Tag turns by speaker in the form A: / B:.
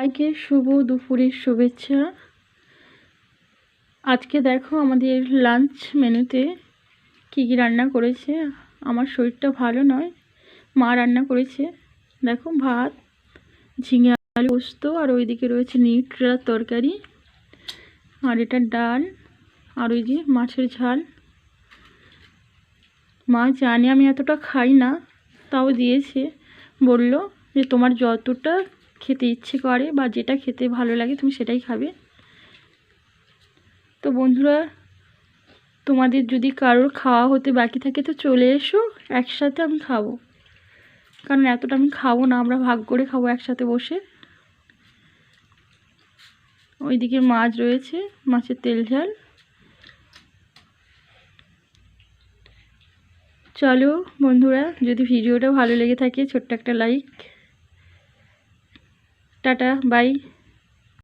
A: সবাইকে শুভ দুপুরের শুভেচ্ছা। আজকে দেখো আমাদের লাঞ্চ মেনুতে কী কী রান্না করেছে। আমার শরীরটা ভালো নয়, মা রান্না করেছে। দেখো ভাত, ঝিঙে আলু পোস্ত, আর ওইদিকে রয়েছে নিউট্রার তরকারি, আর এটা ডাল, আর ওই যে মাছের ঝাল। মা জানে আমি এতটা খাই না, তাও দিয়েছে। বলল যে তোমার যতটা খেতে ইচ্ছে করে বা যেটা খেতে ভালো লাগে তুমি সেটাই খাবে। তো বন্ধুরা, তোমাদের যদি কারোর খাওয়া হতে বাকি থাকে তো চলে এসো, একসাথে আমি খাবো। কারণ এতটা আমি খাবো না, আমরা ভাগ করে খাবো একসাথে বসে। ওইদিকে মাছ রয়েছে, মাছের তেল ঝাল। চলো বন্ধুরা, যদি ভিডিওটা ভালো লেগে থাকে ছোট্ট একটা লাইক। Tata, by.